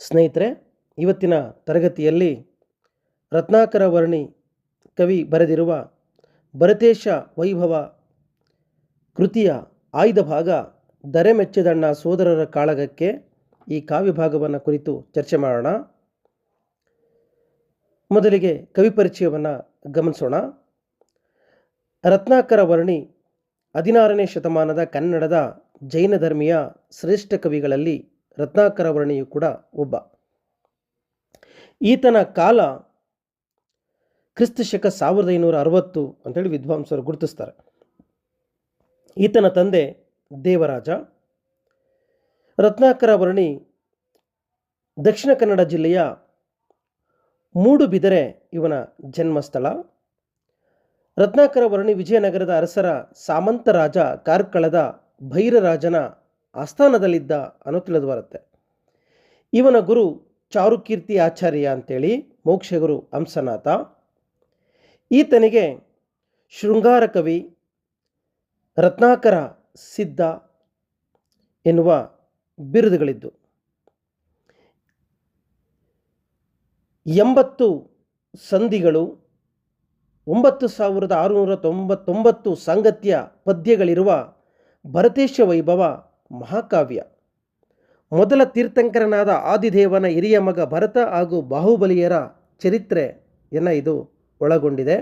ಸ್ನೇಹಿತರೆ, ಇವತ್ತಿನ ತರಗತಿಯಲ್ಲಿ ರತ್ನಾಕರ ವರ್ಣಿ ಕವಿ ಬರೆದಿರುವ ಭರತೇಶ ವೈಭವ ಕೃತಿಯ ಆಯ್ದ ಭಾಗ ದರೆ ಮೆಚ್ಚಿದಣ್ಣ ಸೋದರರ ಕಾಳಗಕ್ಕೆ ಈ ಕಾವ್ಯ ಭಾಗವನ್ನು ಕುರಿತು ಚರ್ಚೆ ಮಾಡೋಣ. ಮೊದಲಿಗೆ ಕವಿ ಪರಿಚಯವನ್ನು ಗಮನಿಸೋಣ. ರತ್ನಾಕರ ವರ್ಣಿ 16ನೇ ಶತಮಾನದ ಕನ್ನಡದ ಜೈನ ಧರ್ಮೀಯ ಶ್ರೇಷ್ಠ ಕವಿಗಳಲ್ಲಿ ರತ್ನಾಕರ ವರ್ಣಿಯು ಕೂಡ ಒಬ್ಬ. ಈತನ ಕಾಲ ಕ್ರಿಸ್ತ ಶಕ 1560 ಅಂತೇಳಿ ವಿದ್ವಾಂಸರು ಗುರುತಿಸ್ತಾರೆ. ಈತನ ತಂದೆ ದೇವರಾಜ. ರತ್ನಾಕರ ವರ್ಣಿ ದಕ್ಷಿಣ ಕನ್ನಡ ಜಿಲ್ಲೆಯ ಮೂಡುಬಿದರೆ ಇವನ ಜನ್ಮಸ್ಥಳ. ರತ್ನಾಕರ ವರ್ಣಿ ವಿಜಯನಗರದ ಅರಸರ ಸಾಮಂತ ರಾಜ ಕಾರ್ಕಳದ ಭೈರರಾಜನ ಆಸ್ಥಾನದಲ್ಲಿದ್ದ ಅನ್ನೋ ತಿಳಿದು ಬರುತ್ತೆ. ಇವನ ಗುರು ಚಾರುಕೀರ್ತಿ ಆಚಾರ್ಯ ಅಂತೇಳಿ, ಮೋಕ್ಷಗುರು ಹಂಸನಾಥ. ಈತನಿಗೆ ಶೃಂಗಾರ ಕವಿ, ರತ್ನಾಕರ ಸಿದ್ಧ ಎನ್ನುವ ಬಿರುದುಗಳಿದ್ದು 80 ಸಂಧಿಗಳು, 9699 ಸಾಂಗತ್ಯ ಪದ್ಯಗಳಿರುವ ಭರತೇಶ ವೈಭವ ಮಹಾಕಾವ್ಯ. ಮೊದಲ ತೀರ್ಥಂಕರನಾದ ಆದಿದೇವನ ಹಿರಿಯ ಮಗ ಭರತ ಹಾಗೂ ಬಾಹುಬಲಿಯರ ಚರಿತ್ರೆಯನ್ನು ಇದು ಒಳಗೊಂಡಿದೆ.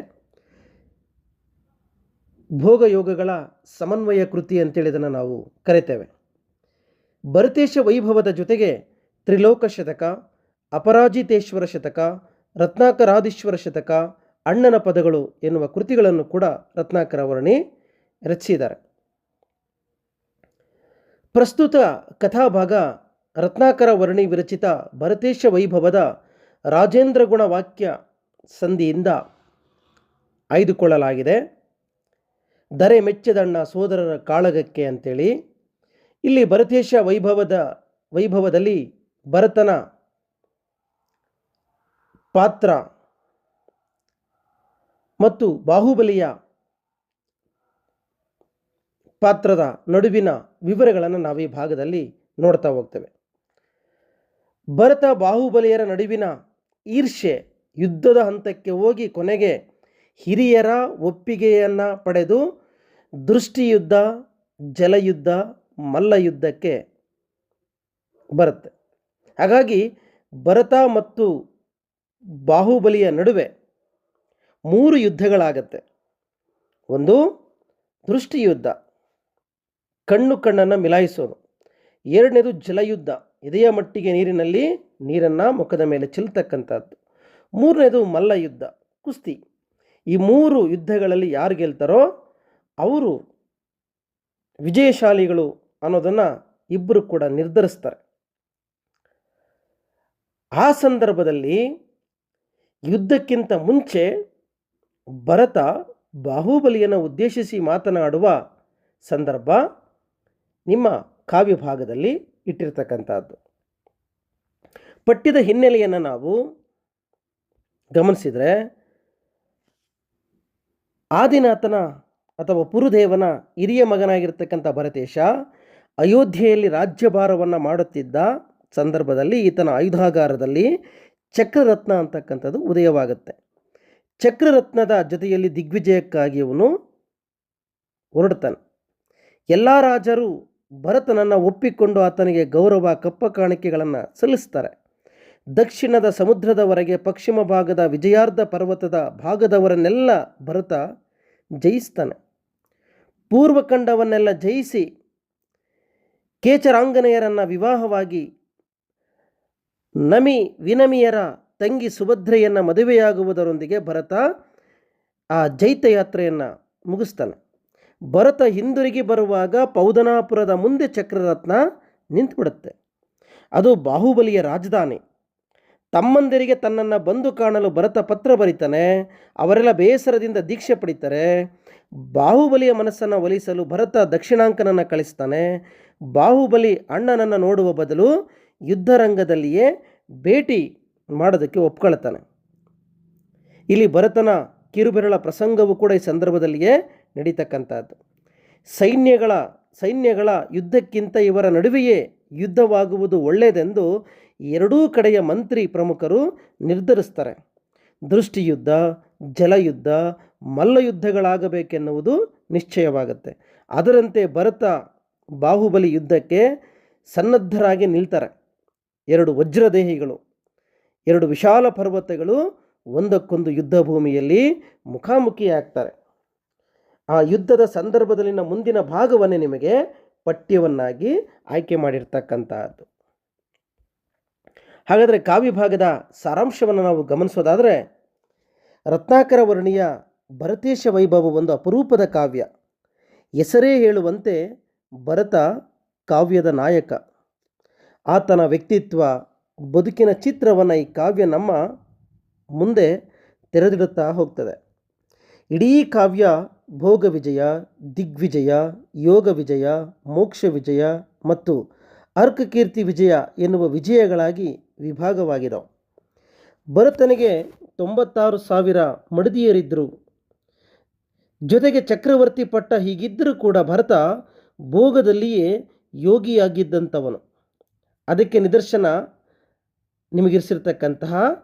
ಭೋಗಯೋಗಗಳ ಸಮನ್ವಯ ಕೃತಿ ಅಂತೇಳಿ ಇದನ್ನು ನಾವು ಕರೆತೇವೆ. ಭರತೇಶ ವೈಭವದ ಜೊತೆಗೆ ತ್ರಿಲೋಕ ಶತಕ, ಅಪರಾಜಿತೇಶ್ವರ ಶತಕ, ರತ್ನಾಕರಾದೀಶ್ವರ ಶತಕ, ಅಣ್ಣನ ಪದಗಳು ಎನ್ನುವ ಕೃತಿಗಳನ್ನು ಕೂಡ ರತ್ನಾಕರ ವರ್ಣಿ ರಚಿಸಿದ್ದಾರೆ. ಪ್ರಸ್ತುತ ಕಥಾಭಾಗ ರತ್ನಾಕರ ವರ್ಣಿ ವಿರಚಿತ ಭರತೇಶ ವೈಭವದ ರಾಜೇಂದ್ರ ಗುಣ ವಾಕ್ಯ ಸಂಧಿಯಿಂದ ಆಯ್ದುಕೊಳ್ಳಲಾಗಿದೆ. ದರೆ ಮೆಚ್ಚದಣ್ಣ ಸೋದರರ ಕಾಳಗಕ್ಕೆ ಅಂತೇಳಿ ಇಲ್ಲಿ ಭರತೇಶ ವೈಭವದಲ್ಲಿ ಭರತನ ಪಾತ್ರ ಮತ್ತು ಬಾಹುಬಲಿಯ ಪಾತ್ರದ ನಡುವಿನ ವಿವರಗಳನ್ನು ನಾವು ಈ ಭಾಗದಲ್ಲಿ ನೋಡ್ತಾ ಹೋಗ್ತೇವೆ. ಭರತ ಬಾಹುಬಲಿಯರ ನಡುವಿನ ಈರ್ಷ್ಯೆ ಯುದ್ಧದ ಹಂತಕ್ಕೆ ಹೋಗಿ ಕೊನೆಗೆ ಹಿರಿಯರ ಒಪ್ಪಿಗೆಯನ್ನು ಪಡೆದು ದೃಷ್ಟಿಯುದ್ಧ, ಜಲಯುದ್ಧ, ಮಲ್ಲಯುದ್ಧಕ್ಕೆ ಬರುತ್ತೆ. ಹಾಗಾಗಿ ಭರತ ಮತ್ತು ಬಾಹುಬಲಿಯ ನಡುವೆ 3 ಯುದ್ಧಗಳಾಗತ್ತೆ. ಒಂದು ದೃಷ್ಟಿಯುದ್ಧ, ಕಣ್ಣು ಕಣ್ಣನ್ನು ಮಿಲಾಯಿಸೋದು. ಎರಡನೇದು ಜಲಯುದ್ಧ, ಎದೆಯ ಮಟ್ಟಿಗೆ ನೀರಿನಲ್ಲಿ ನೀರನ್ನು ಮುಖದ ಮೇಲೆ ಚೆಲ್ತಕ್ಕಂಥದ್ದು. ಮೂರನೇದು ಮಲ್ಲಯುದ್ಧ, ಕುಸ್ತಿ. ಈ 3 ಯುದ್ಧಗಳಲ್ಲಿ ಯಾರು ಗೆಲ್ತಾರೋ ಅವರು ವಿಜಯಶಾಲಿಗಳು ಅನ್ನೋದನ್ನು ಇಬ್ಬರು ಕೂಡ ನಿರ್ಧರಿಸ್ತಾರೆ. ಆ ಸಂದರ್ಭದಲ್ಲಿ ಯುದ್ಧಕ್ಕಿಂತ ಮುಂಚೆ ಭರತ ಬಾಹುಬಲಿಯನ್ನು ಉದ್ದೇಶಿಸಿ ಮಾತನಾಡುವ ಸಂದರ್ಭ ನಿಮ್ಮ ಕಾವ್ಯ ಭಾಗದಲ್ಲಿ ಇಟ್ಟಿರ್ತಕ್ಕಂಥದ್ದು. ಪಠ್ಯದ ಹಿನ್ನೆಲೆಯನ್ನು ನಾವು ಗಮನಿಸಿದರೆ ಆದಿನಾಥನ ಅಥವಾ ಪುರುದೇವನ ಹಿರಿಯ ಮಗನಾಗಿರ್ತಕ್ಕಂಥ ಭರತೇಶ ಅಯೋಧ್ಯೆಯಲ್ಲಿ ರಾಜ್ಯಭಾರವನ್ನು ಮಾಡುತ್ತಿದ್ದ ಸಂದರ್ಭದಲ್ಲಿ ಈತನ ಆಯುಧಾಗಾರದಲ್ಲಿ ಚಕ್ರರತ್ನ ಅಂತಕ್ಕಂಥದ್ದು ಉದಯವಾಗುತ್ತೆ. ಚಕ್ರರತ್ನದ ಜೊತೆಯಲ್ಲಿ ದಿಗ್ವಿಜಯಕ್ಕಾಗಿ ಇವನು ಹೊರಡ್ತಾನೆ. ಎಲ್ಲ ರಾಜರು ಭರತನನ್ನು ಒಪ್ಪಿಕೊಂಡು ಆತನಿಗೆ ಗೌರವ ಕಪ್ಪ ಕಾಣಿಕೆಗಳನ್ನು ಸಲ್ಲಿಸ್ತಾರೆ. ದಕ್ಷಿಣದ ಸಮುದ್ರದವರೆಗೆ ಪಶ್ಚಿಮ ಭಾಗದ ವಿಜಯಾರ್ಧ ಪರ್ವತದ ಭಾಗದವರನ್ನೆಲ್ಲ ಭರತ ಜಯಿಸ್ತಾನೆ. ಪೂರ್ವಖಂಡವನ್ನೆಲ್ಲ ಜಯಿಸಿ ಕೇಚರಾಂಗನೆಯರನ್ನು ವಿವಾಹವಾಗಿ ವಿನಮಿಯರ ತಂಗಿ ಸುಭದ್ರೆಯನ್ನು ಮದುವೆಯಾಗುವುದರೊಂದಿಗೆ ಭರತ ಆ ಜೈತ್ಯಯಾತ್ರೆಯನ್ನು ಮುಗಿಸ್ತಾನೆ. ಭರತ ಹಿಂದಿರುಗಿ ಬರುವಾಗ ಪೌದನಾಪುರದ ಮುಂದೆ ಚಕ್ರರತ್ನ ನಿಂತುಬಿಡುತ್ತೆ. ಅದು ಬಾಹುಬಲಿಯ ರಾಜಧಾನಿ. ತಮ್ಮಂದಿರಿಗೆ ತನ್ನನ್ನು ಬಂದು ಕಾಣಲು ಭರತ ಪತ್ರ ಬರೀತಾನೆ. ಅವರೆಲ್ಲ ಬೇಸರದಿಂದ ದೀಕ್ಷೆ ಪಡಿತಾರೆ. ಬಾಹುಬಲಿಯ ಮನಸ್ಸನ್ನು ಒಲಿಸಲು ಭರತ ದಕ್ಷಿಣಾಂಕನನ್ನು ಕಳಿಸ್ತಾನೆ. ಬಾಹುಬಲಿ ಅಣ್ಣನನ್ನು ನೋಡುವ ಬದಲು ಯುದ್ಧರಂಗದಲ್ಲಿಯೇ ಭೇಟಿ ಮಾಡೋದಕ್ಕೆ ಒಪ್ಕೊಳ್ತಾನೆ. ಇಲ್ಲಿ ಭರತನ ಕಿರುಬೆರಳ ಪ್ರಸಂಗವೂ ಕೂಡ ಈ ಸಂದರ್ಭದಲ್ಲಿಯೇ ನಡೀತಕ್ಕಂಥದ್ದು. ಸೈನ್ಯಗಳ ಯುದ್ಧಕ್ಕಿಂತ ಇವರ ನಡುವೆಯೇ ಯುದ್ಧವಾಗುವುದು ಒಳ್ಳೆಯದೆಂದು ಎರಡೂ ಕಡೆಯ ಮಂತ್ರಿ ಪ್ರಮುಖರು ನಿರ್ಧರಿಸ್ತಾರೆ. ದೃಷ್ಟಿಯುದ್ಧ, ಜಲಯುದ್ಧ, ಮಲ್ಲಯುದ್ಧಗಳಾಗಬೇಕೆನ್ನುವುದು ನಿಶ್ಚಯವಾಗುತ್ತೆ. ಅದರಂತೆ ಭರತ ಬಾಹುಬಲಿ ಯುದ್ಧಕ್ಕೆ ಸನ್ನದ್ಧರಾಗಿ ನಿಲ್ತಾರೆ. ಎರಡು ವಜ್ರದೇಹಿಗಳು, ಎರಡು ವಿಶಾಲ ಪರ್ವತಗಳು ಒಂದಕ್ಕೊಂದು ಯುದ್ಧ ಭೂಮಿಯಲ್ಲಿ ಮುಖಾಮುಖಿಯಾಗ್ತಾರೆ. ಆ ಯುದ್ಧದ ಸಂದರ್ಭದಲ್ಲಿನ ಮುಂದಿನ ಭಾಗವನ್ನೇ ನಿಮಗೆ ಪಠ್ಯವನ್ನಾಗಿ ಆಯ್ಕೆ ಮಾಡಿರ್ತಕ್ಕಂಥದ್ದು. ಹಾಗಾದರೆ ಕಾವ್ಯಭಾಗದ ಸಾರಾಂಶವನ್ನು ನಾವು ಗಮನಿಸೋದಾದರೆ, ರತ್ನಾಕರ ವರ್ಣಿಯ ಭರತೇಶ ವೈಭವ ಒಂದು ಅಪರೂಪದ ಕಾವ್ಯ. ಹೆಸರೇ ಹೇಳುವಂತೆ ಭರತ ಕಾವ್ಯದ ನಾಯಕ. ಆತನ ವ್ಯಕ್ತಿತ್ವ, ಬದುಕಿನ ಚಿತ್ರವನ್ನು ಈ ಕಾವ್ಯ ನಮ್ಮ ಮುಂದೆ ತೆರೆದಿಡುತ್ತಾ ಹೋಗ್ತದೆ. ಇಡೀ ಕಾವ್ಯ ಭೋಗ ವಿಜಯ, ದಿಗ್ವಿಜಯ, ಯೋಗ ವಿಜಯ, ಮೋಕ್ಷ ವಿಜಯ ಮತ್ತು ಅರ್ಕಕೀರ್ತಿ ವಿಜಯ ಎನ್ನುವ ವಿಜಯಗಳಾಗಿ ವಿಭಾಗವಾಗಿದ್ದವು. ಭರತನಿಗೆ 96,000 ಮಡದಿಯರಿದ್ದರು. ಜೊತೆಗೆ ಚಕ್ರವರ್ತಿ ಪಟ್ಟ ಹೀಗಿದ್ದರೂ ಕೂಡ ಭರತ ಭೋಗದಲ್ಲಿಯೇ ಯೋಗಿಯಾಗಿದ್ದಂಥವನು. ಅದಕ್ಕೆ ನಿದರ್ಶನ ನಿಮಗಿರಿಸಿರ್ತಕ್ಕಂತಹ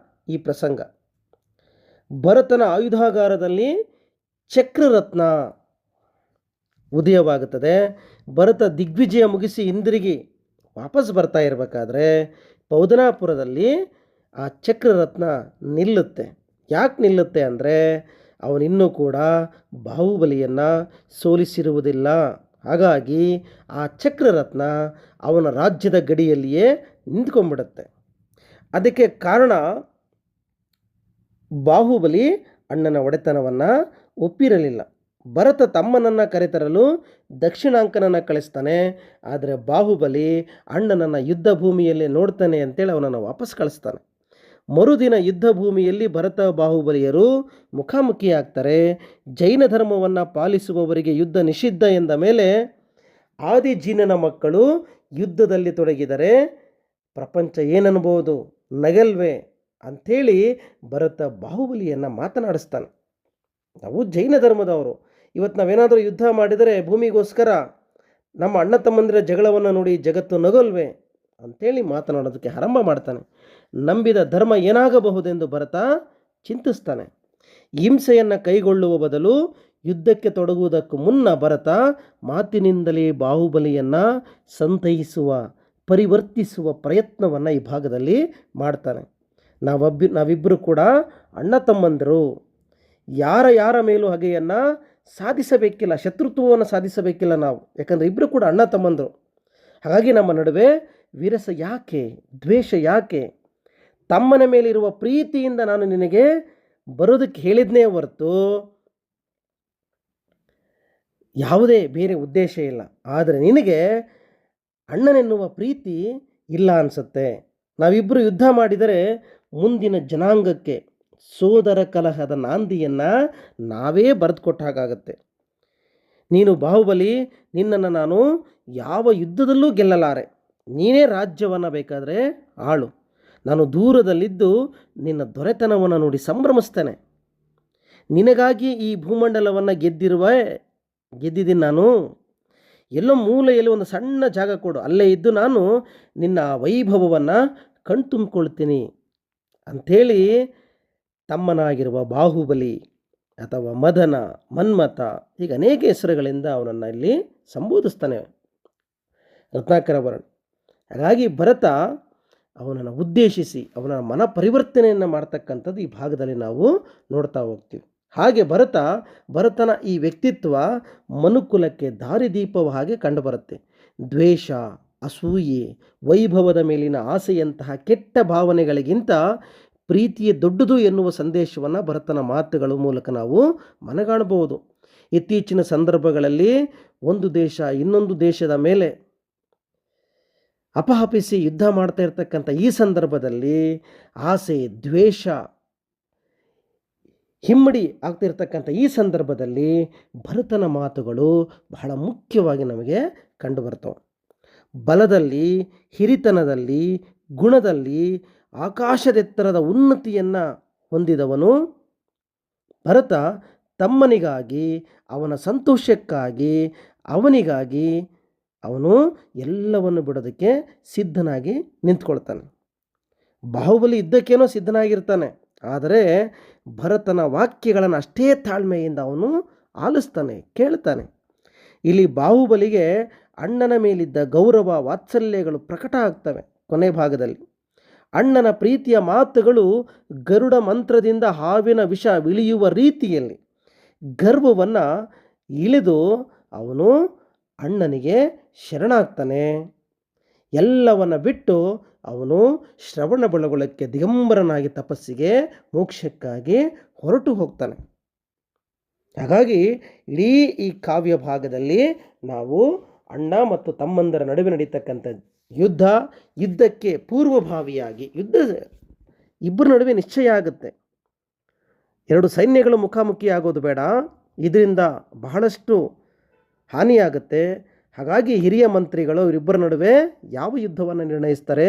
ಈ ಪ್ರಸಂಗ. ಭರತನ ಆಯುಧಾಗಾರದಲ್ಲಿ ಚಕ್ರರತ್ನ ಉದಯವಾಗುತ್ತದೆ. ಭರತ ದಿಗ್ವಿಜಯ ಮುಗಿಸಿ ಹಿಂದಿರುಗಿ ವಾಪಸ್ ಬರ್ತಾ ಇರಬೇಕಾದ್ರೆ ಪೌದನಾಪುರದಲ್ಲಿ ಆ ಚಕ್ರರತ್ನ ನಿಲ್ಲುತ್ತೆ. ಯಾಕೆ ನಿಲ್ಲುತ್ತೆ ಅಂದರೆ, ಅವನಿನ್ನೂ ಕೂಡ ಬಾಹುಬಲಿಯನ್ನು ಸೋಲಿಸಿರುವುದಿಲ್ಲ. ಹಾಗಾಗಿ ಆ ಚಕ್ರರತ್ನ ಅವನ ರಾಜ್ಯದ ಗಡಿಯಲ್ಲಿಯೇ ನಿಂತ್ಕೊಂಡ್ಬಿಡುತ್ತೆ. ಅದಕ್ಕೆ ಕಾರಣ, ಬಾಹುಬಲಿ ಅಣ್ಣನ ಒಡೆತನವನ್ನು ಒಪ್ಪಿರಲಿಲ್ಲ. ಭರತ ತಮ್ಮನನ್ನು ಕರೆತರಲು ದಕ್ಷಿಣಾಂಕನನ್ನು ಕಳಿಸ್ತಾನೆ. ಆದರೆ ಬಾಹುಬಲಿ ಅಣ್ಣನನ್ನು ಯುದ್ಧ ಭೂಮಿಯಲ್ಲಿ ನೋಡ್ತಾನೆ ಅಂತೇಳಿ ಅವನನ್ನು ವಾಪಸ್ ಕಳಿಸ್ತಾನೆ. ಮರುದಿನ ಯುದ್ಧ ಭೂಮಿಯಲ್ಲಿ ಭರತ ಬಾಹುಬಲಿಯರು ಮುಖಾಮುಖಿಯಾಗ್ತಾರೆ. ಜೈನ ಧರ್ಮವನ್ನು ಪಾಲಿಸುವವರಿಗೆ ಯುದ್ಧ ನಿಷಿದ್ಧ ಎಂದ ಮೇಲೆ ಆದಿಜೀನನ ಮಕ್ಕಳು ಯುದ್ಧದಲ್ಲಿ ತೊಡಗಿದರೆ ಪ್ರಪಂಚ ಏನನ್ಬೋದು, ನಗಲ್ವೇ ಅಂಥೇಳಿ ಭರತ ಬಾಹುಬಲಿಯನ್ನು ಮಾತನಾಡಿಸ್ತಾನೆ. ನಾವು ಜೈನ ಧರ್ಮದವರು. ಇವತ್ತು ನಾವೇನಾದರೂ ಯುದ್ಧ ಮಾಡಿದರೆ ಭೂಮಿಗೋಸ್ಕರ ನಮ್ಮ ಅಣ್ಣ ತಮ್ಮಂದಿರ ಜಗಳವನ್ನು ನೋಡಿ ಜಗತ್ತು ನಗಲ್ವೇ ಅಂಥೇಳಿ ಮಾತನಾಡೋದಕ್ಕೆ ಆರಂಭ ಮಾಡ್ತಾನೆ. ನಂಬಿದ ಧರ್ಮ ಏನಾಗಬಹುದೆಂದು ಭರತ ಚಿಂತಿಸ್ತಾನೆ. ಹಿಂಸೆಯನ್ನು ಕೈಗೊಳ್ಳುವ ಬದಲು ಯುದ್ಧಕ್ಕೆ ತೊಡಗುವುದಕ್ಕೂ ಮುನ್ನ ಭರತ ಮಾತಿನಿಂದಲೇ ಬಾಹುಬಲಿಯನ್ನು ಸಂತೈಸುವ, ಪರಿವರ್ತಿಸುವ ಪ್ರಯತ್ನವನ್ನು ಈ ಭಾಗದಲ್ಲಿ ಮಾಡ್ತಾನೆ. ನಾವಿಬ್ಬರು ಕೂಡ ಅಣ್ಣ ತಮ್ಮಂದಿರು. ಯಾರ ಮೇಲೂ ಹಗೆಯನ್ನು ಸಾಧಿಸಬೇಕಿಲ್ಲ, ಶತ್ರುತ್ವವನ್ನು ಸಾಧಿಸಬೇಕಿಲ್ಲ ನಾವು. ಯಾಕಂದರೆ ಇಬ್ಬರು ಕೂಡ ಅಣ್ಣ ತಮ್ಮಂದರು. ಹಾಗಾಗಿ ನಮ್ಮ ನಡುವೆ ವಿರಸ ಯಾಕೆ, ದ್ವೇಷ ಯಾಕೆ? ತಮ್ಮನ ಮೇಲಿರುವ ಪ್ರೀತಿಯಿಂದ ನಾನು ನಿನಗೆ ಬರೋದಕ್ಕೆ ಹೇಳಿದ್ನೇ ಹೊರತು ಯಾವುದೇ ಬೇರೆ ಉದ್ದೇಶ ಇಲ್ಲ. ಆದರೆ ನಿನಗೆ ಅಣ್ಣನೆನ್ನುವ ಪ್ರೀತಿ ಇಲ್ಲ ಅನಿಸುತ್ತೆ. ನಾವಿಬ್ಬರು ಯುದ್ಧ ಮಾಡಿದರೆ ಮುಂದಿನ ಜನಾಂಗಕ್ಕೆ ಸೋದರ ಕಲಹದ ನಾಂದಿಯನ್ನು ನಾವೇ ಬರೆದುಕೊಟ್ಟ ಹಾಗಾಗತ್ತೆ. ನೀನು ಬಾಹುಬಲಿ, ನಿನ್ನನ್ನು ನಾನು ಯಾವ ಯುದ್ಧದಲ್ಲೂ ಗೆಲ್ಲಲಾರೆ. ನೀನೇ ರಾಜ್ಯವನ್ನು ಬೇಕಾದರೆ ಆಳು. ನಾನು ದೂರದಲ್ಲಿದ್ದು ನಿನ್ನ ದೊರೆತನವನ್ನು ನೋಡಿ ಸಂಭ್ರಮಿಸ್ತೇನೆ. ನಿನಗಾಗಿ ಈ ಭೂಮಂಡಲವನ್ನು ಗೆದ್ದಿದ್ದೀನಿ ನಾನು. ಎಲ್ಲೋ ಮೂಲೆಯಲ್ಲಿ ಒಂದು ಸಣ್ಣ ಜಾಗ ಕೊಡು, ಅಲ್ಲೇ ಇದ್ದು ನಾನು ನಿನ್ನ ವೈಭವವನ್ನು ಕಣ್ತುಂಬಿಕೊಳ್ತೀನಿ ಅಂಥೇಳಿ ತಮ್ಮನಾಗಿರುವ ಬಾಹುಬಲಿ ಅಥವಾ ಮದನ, ಮನ್ಮಥ ಹೀಗೆ ಅನೇಕ ಹೆಸರುಗಳಿಂದ ಅವನನ್ನು ಇಲ್ಲಿ ಸಂಬೋಧಿಸ್ತಾನೆ ರತ್ನಾಕರ ವರ್ಣ. ಹಾಗಾಗಿ ಭರತ ಅವನನ್ನು ಉದ್ದೇಶಿಸಿ ಅವನ ಮನ ಪರಿವರ್ತನೆಯನ್ನು ಮಾಡ್ತಕ್ಕಂಥದ್ದು ಈ ಭಾಗದಲ್ಲಿ ನಾವು ನೋಡ್ತಾ ಹೋಗ್ತೀವಿ. ಹಾಗೆ ಭರತನ ಈ ವ್ಯಕ್ತಿತ್ವ ಮನುಕುಲಕ್ಕೆ ದಾರಿದೀಪವ ಹಾಗೆ ಕಂಡುಬರುತ್ತೆ. ದ್ವೇಷ, ಅಸೂಯೆ, ವೈಭವದ ಮೇಲಿನ ಆಸೆಯಂತಹ ಕೆಟ್ಟ ಭಾವನೆಗಳಿಗಿಂತ ಪ್ರೀತಿಯೇ ದೊಡ್ಡದು ಎನ್ನುವ ಸಂದೇಶವನ್ನು ಭರತನ ಮಾತುಗಳ ಮೂಲಕ ನಾವು ಮನಗಾಣಬಹುದು. ಇತ್ತೀಚಿನ ಸಂದರ್ಭಗಳಲ್ಲಿ ಒಂದು ದೇಶ ಇನ್ನೊಂದು ದೇಶದ ಮೇಲೆ ಅಪಹಪಿಸಿ ಯುದ್ಧ ಮಾಡ್ತಾ ಇರ್ತಕ್ಕಂಥ ಈ ಸಂದರ್ಭದಲ್ಲಿ ಆಸೆ, ದ್ವೇಷ ಹಿಮ್ಮಡಿ ಆಗ್ತಿರ್ತಕ್ಕಂಥ ಈ ಸಂದರ್ಭದಲ್ಲಿ ಭರತನ ಮಾತುಗಳು ಬಹಳ ಮುಖ್ಯವಾಗಿ ನಮಗೆ ಕಂಡುಬರ್ತವೆ. ಬಲದಲ್ಲಿ, ಹಿರಿತನದಲ್ಲಿ, ಗುಣದಲ್ಲಿ ಆಕಾಶದೆತ್ತರದ ಉನ್ನತಿಯನ್ನು ಹೊಂದಿದವನು ಭರತ. ತಮ್ಮನಿಗಾಗಿ, ಅವನ ಸಂತೋಷಕ್ಕಾಗಿ, ಅವನಿಗಾಗಿ ಅವನು ಎಲ್ಲವನ್ನು ಬಿಡೋದಕ್ಕೆ ಸಿದ್ಧನಾಗಿ ನಿಂತ್ಕೊಳ್ತಾನೆ. ಬಾಹುಬಲಿ ಯುದ್ಧಕ್ಕೇನೋ ಸಿದ್ಧನಾಗಿರ್ತಾನೆ, ಆದರೆ ಭರತನ ವಾಕ್ಯಗಳನ್ನು ಅಷ್ಟೇ ತಾಳ್ಮೆಯಿಂದ ಅವನು ಆಲಿಸ್ತಾನೆ, ಕೇಳ್ತಾನೆ. ಇಲ್ಲಿ ಬಾಹುಬಲಿಗೆ ಅಣ್ಣನ ಮೇಲಿದ್ದ ಗೌರವ ವಾತ್ಸಲ್ಯಗಳು ಪ್ರಕಟ ಆಗ್ತವೆ. ಕೊನೆ ಭಾಗದಲ್ಲಿ ಅಣ್ಣನ ಪ್ರೀತಿಯ ಮಾತುಗಳು ಗರುಡ ಮಂತ್ರದಿಂದ ಹಾವಿನ ವಿಷ ಇಳಿಯುವ ರೀತಿಯಲ್ಲಿ ಗರ್ವವನ್ನು ಇಳಿದು ಅವನು ಅಣ್ಣನಿಗೆ ಶರಣಾಗ್ತಾನೆ. ಎಲ್ಲವನ್ನ ಬಿಟ್ಟು ಅವನು ಶ್ರವಣಬೆಳಗೊಳಕ್ಕೆ ದಿಗಂಬರನಾಗಿ ತಪಸ್ಸಿಗೆ ಮೋಕ್ಷಕ್ಕಾಗಿ ಹೊರಟು ಹೋಗ್ತಾನೆ. ಹಾಗಾಗಿ ಇಡೀ ಈ ಕಾವ್ಯ ಭಾಗದಲ್ಲಿ ನಾವು ಅಣ್ಣ ಮತ್ತು ತಮ್ಮಂದರ ನಡುವೆ ನಡೀತಕ್ಕಂಥ ಯುದ್ಧಕ್ಕೆ ಪೂರ್ವಭಾವಿಯಾಗಿ ಇಬ್ಬರ ನಡುವೆ ನಿಶ್ಚಯ ಆಗುತ್ತೆ. ಎರಡು ಸೈನ್ಯಗಳು ಮುಖಾಮುಖಿ ಆಗೋದು ಬೇಡ, ಇದರಿಂದ ಬಹಳಷ್ಟು ಹಾನಿಯಾಗುತ್ತೆ. ಹಾಗಾಗಿ ಹಿರಿಯ ಮಂತ್ರಿಗಳು ಇವರಿಬ್ಬರ ನಡುವೆ ಯಾವ ಯುದ್ಧವನ್ನು ನಿರ್ಣಯಿಸ್ತಾರೆ?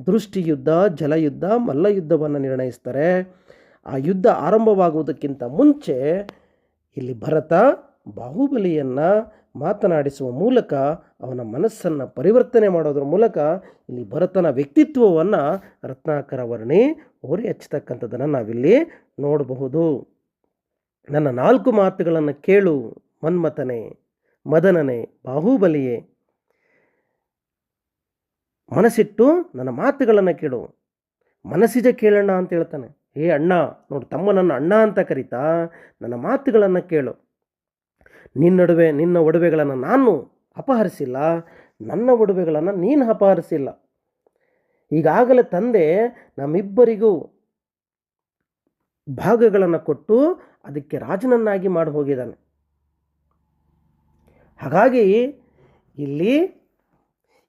ದೃಷ್ಟಿ ಯುದ್ಧ, ಜಲಯುದ್ಧ, ಮಲ್ಲಯುದ್ಧವನ್ನು ನಿರ್ಣಯಿಸ್ತಾರೆ. ಆ ಯುದ್ಧ ಆರಂಭವಾಗುವುದಕ್ಕಿಂತ ಮುಂಚೆ ಇಲ್ಲಿ ಭರತ ಬಾಹುಬಲಿಯನ್ನು ಮಾತನಾಡಿಸುವ ಮೂಲಕ ಅವನ ಮನಸ್ಸನ್ನು ಪರಿವರ್ತನೆ ಮಾಡೋದ್ರ ಮೂಲಕ ಇಲ್ಲಿ ಭರತನ ವ್ಯಕ್ತಿತ್ವವನ್ನು ರತ್ನಾಕರ ವರ್ಣಿ ಓರಿ ಹಚ್ಚತಕ್ಕಂಥದ್ದನ್ನು ನಾವಿಲ್ಲಿ ನೋಡಬಹುದು. ನನ್ನ 4 ಮಾತುಗಳನ್ನು ಕೇಳು ಮನ್ಮಥನೇ, ಮದನನೇ, ಬಾಹುಬಲಿಯೇ, ಮನಸ್ಸಿಟ್ಟು ನನ್ನ ಮಾತುಗಳನ್ನು ಕೇಳು. ಮನಸ್ಸಿಜ ಕೇಳಣ್ಣ ಅಂತ ಹೇಳ್ತಾನೆ. ಅಣ್ಣ ನೋಡು, ತಮ್ಮ ನನ್ನ ಅಣ್ಣ ಅಂತ ಕರೀತಾ ನನ್ನ ಮಾತುಗಳನ್ನು ಕೇಳು. ನಿನ್ನ ಒಡವೆಗಳನ್ನು ನಾನು ಅಪಹರಿಸಿಲ್ಲ, ನನ್ನ ಒಡವೆಗಳನ್ನು ನೀನು ಅಪಹರಿಸಿಲ್ಲ. ಈಗಾಗಲೇ ತಂದೆ ನಮ್ಮಿಬ್ಬರಿಗೂ ಭಾಗಗಳನ್ನು ಕೊಟ್ಟು ಅದಕ್ಕೆ ರಾಜನನ್ನಾಗಿ ಮಾಡಿ ಹೋಗಿದ್ದಾನೆ. ಹಾಗಾಗಿ ಇಲ್ಲಿ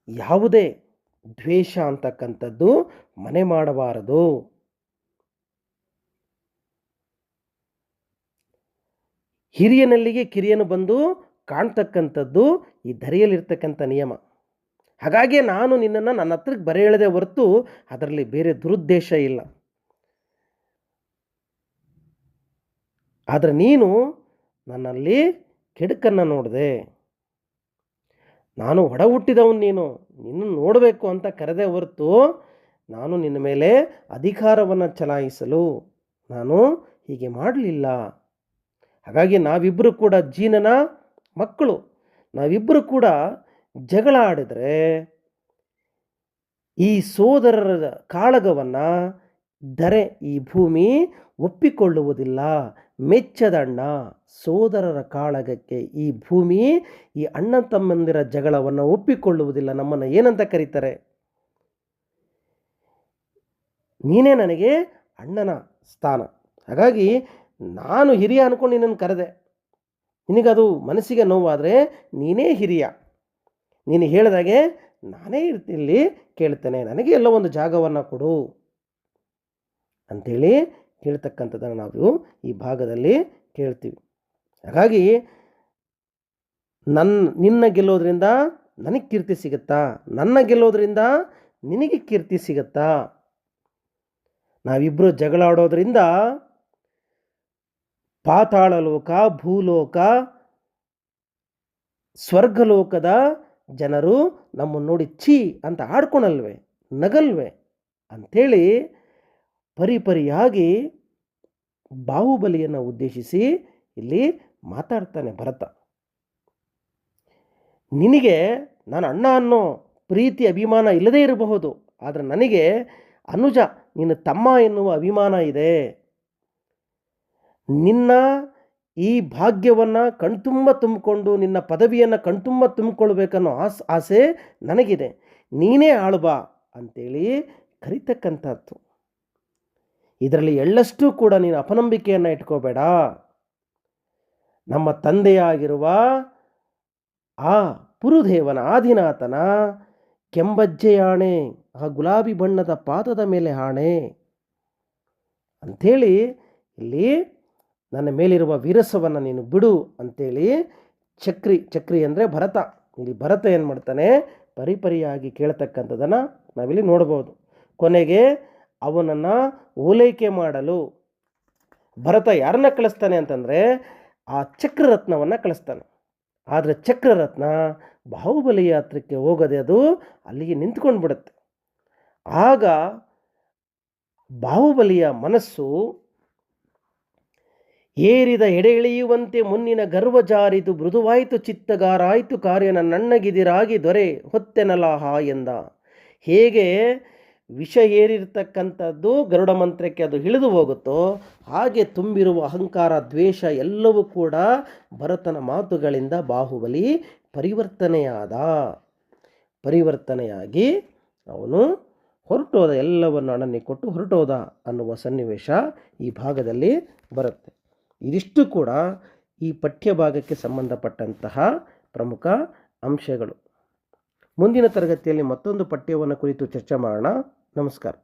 ಯಾವುದೇ ದ್ವೇಷ ಅಂತಕ್ಕಂಥದ್ದು ಮನೆ ಮಾಡಬಾರದು. ಹಿರಿಯನಲ್ಲಿಗೆ ಕಿರಿಯನು ಬಂದು ಕಾಣ್ತಕ್ಕಂಥದ್ದು ಈ ಧರೆಯಲ್ಲಿರ್ತಕ್ಕಂಥ ನಿಯಮ. ಹಾಗಾಗಿ ನಾನು ನಿನ್ನನ್ನು ನನ್ನ ಹತ್ರಕ್ಕೆ ಬರೆ ಹೇಳದೆ ಹೊರತು ಅದರಲ್ಲಿ ಬೇರೆ ದುರುದ್ದೇಶ ಇಲ್ಲ. ಆದರೆ ನೀನು ನನ್ನಲ್ಲಿ ಕೆಡುಕನ್ನು ನೋಡಿದೆ. ನಾನು ಒಡ ಹುಟ್ಟಿದವನು, ನಿನ್ನ ನೋಡಬೇಕು ಅಂತ ಕರೆದೇ ಹೊರತು ನಾನು ನಿನ್ನ ಮೇಲೆ ಅಧಿಕಾರವನ್ನು ಚಲಾಯಿಸಲು ನಾನು ಹೀಗೆ ಮಾಡಲಿಲ್ಲ. ಹಾಗಾಗಿ ನಾವಿಬ್ಬರು ಕೂಡ ಜೀನನ ಮಕ್ಕಳು. ನಾವಿಬ್ಬರು ಕೂಡ ಜಗಳ ಆಡಿದರೆ ಈ ಸೋದರರ ಕಾಳಗವನ್ನು ಈ ಭೂಮಿ ಒಪ್ಪಿಕೊಳ್ಳುವುದಿಲ್ಲ. ಮೆಚ್ಚದಣ್ಣ ಸೋದರರ ಕಾಳಗಕ್ಕೆ ಈ ಭೂಮಿ ಈ ಅಣ್ಣ ತಮ್ಮಂದಿರ ಜಗಳವನ್ನು ಒಪ್ಪಿಕೊಳ್ಳುವುದಿಲ್ಲ. ನಮ್ಮನ್ನು ಏನಂತ ಕರೀತಾರೆ? ನೀನೇ ನನಗೆ ಅಣ್ಣನ ಸ್ಥಾನ. ಹಾಗಾಗಿ ನಾನು ಹಿರಿಯ ಅಂದ್ಕೊಂಡು ನಿನ್ನನ್ನು ಕರೆದೆ. ನಿನಗದು ಮನಸ್ಸಿಗೆ ನೋವಾದರೆ ನೀನೇ ಹಿರಿಯ. ನೀನು ಹೇಳಿದಾಗೆ ನಾನೇ ಇಲ್ಲಿ ಕೇಳ್ತೇನೆ, ನನಗೆ ಎಲ್ಲ ಒಂದು ಜಾಗವನ್ನು ಕೊಡು ಅಂಥೇಳಿ ಹೇಳ್ತಕ್ಕಂಥದ್ದನ್ನು ನಾವು ಈ ಭಾಗದಲ್ಲಿ ಕೇಳ್ತೀವಿ. ಹಾಗಾಗಿ ನಿನ್ನ ಗೆಲ್ಲೋದ್ರಿಂದ ನನಗೆ ಕೀರ್ತಿ ಸಿಗುತ್ತಾ? ನನ್ನ ಗೆಲ್ಲೋದ್ರಿಂದ ನಿನಗೆ ಕೀರ್ತಿ ಸಿಗುತ್ತಾ? ನಾವಿಬ್ಬರು ಜಗಳ ಆಡೋದ್ರಿಂದ ಪಾತಾಳ ಲೋಕ, ಭೂಲೋಕ, ಸ್ವರ್ಗಲೋಕದ ಜನರು ನಮ್ಮನ್ನು ನೋಡಿ ಛೀ ಅಂತ ಆಡ್ಕೊಳಲ್ವೇ, ನಗಲ್ವೇ ಅಂಥೇಳಿ ಪರಿಪರಿಯಾಗಿ ಬಾಹುಬಲಿಯನ್ನು ಉದ್ದೇಶಿಸಿ ಇಲ್ಲಿ ಮಾತಾಡ್ತಾನೆ ಭರತ. ನಿನಗೆ ನಾನು ಅಣ್ಣ ಅನ್ನೋ ಪ್ರೀತಿ ಅಭಿಮಾನ ಇಲ್ಲದೇ ಇರಬಹುದು, ಆದರೆ ನನಗೆ ಅನುಜ, ನಿನ್ನ ತಮ್ಮ ಎನ್ನುವ ಅಭಿಮಾನ ಇದೆ. ನಿನ್ನ ಈ ಭಾಗ್ಯವನ್ನು ಕಣ್ತುಂಬ ತುಂಬಿಕೊಂಡು ನಿನ್ನ ಪದವಿಯನ್ನು ಕಣ್ತುಂಬ ತುಂಬಿಕೊಳ್ಬೇಕನ್ನೋ ಆಸೆ ನನಗಿದೆ. ನೀನೇ ಆಳ್ಬಾ ಅಂತೇಳಿ ಕರಿತಕ್ಕಂಥದ್ದು. ಇದರಲ್ಲಿ ಎಳ್ಳಷ್ಟು ಕೂಡ ನೀನು ಅಪನಂಬಿಕೆಯನ್ನು ಇಟ್ಕೋಬೇಡ. ನಮ್ಮ ತಂದೆಯಾಗಿರುವ ಆ ಪುರುದೇವನ ಆದಿನಾಥನ ಕೆಂಬಜ್ಜೆಯಾಣೆ, ಆ ಗುಲಾಬಿ ಬಣ್ಣದ ಪಾದದ ಮೇಲೆ ಆಣೆ ಅಂಥೇಳಿ ಇಲ್ಲಿ ನನ್ನ ಮೇಲಿರುವ ವಿರಸವನ್ನು ನೀನು ಬಿಡು ಅಂತೇಳಿ ಚಕ್ರಿ ಅಂದರೆ ಭರತ, ಇಲ್ಲಿ ಭರತ ಏನು ಮಾಡ್ತಾನೆ, ಪರಿಪರಿಯಾಗಿ ಕೇಳ್ತಕ್ಕಂಥದ್ದನ್ನು ನಾವಿಲ್ಲಿ ನೋಡ್ಬೋದು. ಕೊನೆಗೆ ಅವನನ್ನು ಓಲೈಕೆ ಮಾಡಲು ಭರತ ಯಾರನ್ನ ಕಳಿಸ್ತಾನೆ ಅಂತಂದರೆ ಆ ಚಕ್ರರತ್ನವನ್ನು ಕಳಿಸ್ತಾನೆ. ಆದರೆ ಚಕ್ರರತ್ನ ಬಾಹುಬಲಿಯ ಹತ್ರಕ್ಕೆ ಹೋಗದೆ ಅದು ಅಲ್ಲಿಗೆ ನಿಂತ್ಕೊಂಡು ಬಿಡುತ್ತೆ. ಆಗ ಬಾಹುಬಲಿಯ ಮನಸ್ಸು ಏರಿದ ಎಡೆ ಇಳಿಯುವಂತೆ ಮುನ್ನಿನ ಗರ್ವ ಜಾರಿದು ಮೃದುವಾಯಿತು ಚಿತ್ತಗಾರಾಯಿತು ಕಾರ್ಯ ನನ್ನಗಿದಿರಾಗಿ ದೊರೆ ಹೊತ್ತೆನಲಾಹ ಎಂದ. ಹೇಗೆ ವಿಷ ಏರಿರ್ತಕ್ಕಂಥದ್ದು ಗರುಡ ಮಂತ್ರಕ್ಕೆ ಅದು ಇಳಿದು ಹೋಗುತ್ತೋ ಹಾಗೆ ತುಂಬಿರುವ ಅಹಂಕಾರ, ದ್ವೇಷ ಎಲ್ಲವೂ ಕೂಡ ಭರತನ ಮಾತುಗಳಿಂದ ಬಾಹುಬಲಿ ಪರಿವರ್ತನೆಯಾಗಿ ಅವನು ಹೊರಟೋದ, ಎಲ್ಲವನ್ನು ಅಣ್ಣನಿಗೆ ಕೊಟ್ಟು ಹೊರಟೋದ ಅನ್ನುವ ಸನ್ನಿವೇಶ ಈ ಭಾಗದಲ್ಲಿ ಬರುತ್ತೆ. ಇದಿಷ್ಟು ಕೂಡ ಈ ಪಠ್ಯಭಾಗಕ್ಕೆ ಸಂಬಂಧಪಟ್ಟಂತಹ ಪ್ರಮುಖ ಅಂಶಗಳು. ಮುಂದಿನ ತರಗತಿಯಲ್ಲಿ ಮತ್ತೊಂದು ಪಠ್ಯವನ್ನು ಕುರಿತು ಚರ್ಚೆ ಮಾಡೋಣ. ನಮಸ್ಕಾರ.